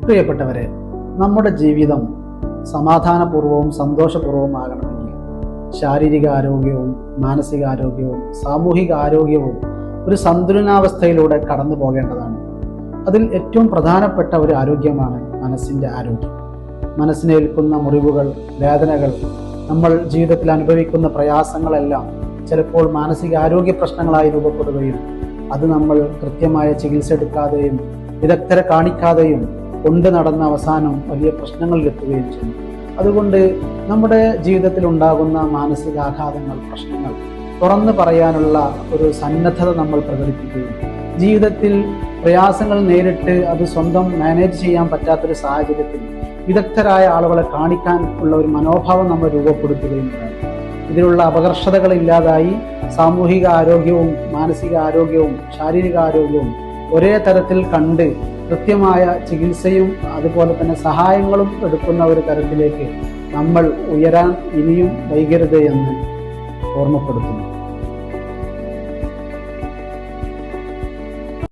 പ്രിയപ്പെട്ടവരെ, നമ്മുടെ ജീവിതം സമാധാനപൂർവവും സന്തോഷപൂർവവും ആകണമെങ്കിൽ ശാരീരിക ആരോഗ്യവും മാനസികാരോഗ്യവും സാമൂഹിക ആരോഗ്യവും ഒരു സന്തുലനാവസ്ഥയിലൂടെ കടന്നു പോകേണ്ടതാണ്. അതിൽ ഏറ്റവും പ്രധാനപ്പെട്ട ഒരു ആരോഗ്യമാണ് മനസ്സിൻ്റെ ആരോഗ്യം. മനസ്സിനേൽക്കുന്ന മുറിവുകൾ, വേദനകൾ, നമ്മൾ ജീവിതത്തിൽ അനുഭവിക്കുന്ന പ്രയാസങ്ങളെല്ലാം ചിലപ്പോൾ മാനസികാരോഗ്യ പ്രശ്നങ്ങളായി രൂപപ്പെടുകയും അത് നമ്മൾ കൃത്യമായ ചികിത്സ എടുക്കാതെയും വിദഗ്ധരെ കാണിക്കാതെയും കൊണ്ട് നടന്ന അവസാനം വലിയ പ്രശ്നങ്ങളിലെത്തുകയും ചെയ്യും. അതുകൊണ്ട് നമ്മുടെ ജീവിതത്തിൽ ഉണ്ടാകുന്ന മാനസികാഘാതങ്ങൾ, പ്രശ്നങ്ങൾ തുറന്നു പറയാനുള്ള ഒരു സന്നദ്ധത നമ്മൾ പ്രകടിപ്പിക്കുകയും ജീവിതത്തിൽ പ്രയാസങ്ങൾ നേരിട്ട് അത് സ്വന്തം മാനേജ് ചെയ്യാൻ പറ്റാത്തൊരു സാഹചര്യത്തിൽ വിദഗ്ധരായ ആളുകളെ കാണിക്കാൻ ഉള്ള ഒരു മനോഭാവം നമ്മൾ രൂപപ്പെടുത്തുകയും വേണം. ഇതിലുള്ള അപകർഷതകൾ ഇല്ലാതായി സാമൂഹിക ആരോഗ്യവും മാനസിക ആരോഗ്യവും ശാരീരിക ആരോഗ്യവും ഒരേ തരത്തിൽ കണ്ട് കൃത്യമായ ചികിത്സയും അതുപോലെ തന്നെ സഹായങ്ങളും എടുക്കുന്ന ഒരു തരത്തിലേക്ക് നമ്മൾ ഉയരാൻ ഇനിയും വൈകരുത് എന്ന് ഓർമ്മപ്പെടുത്തുന്നു.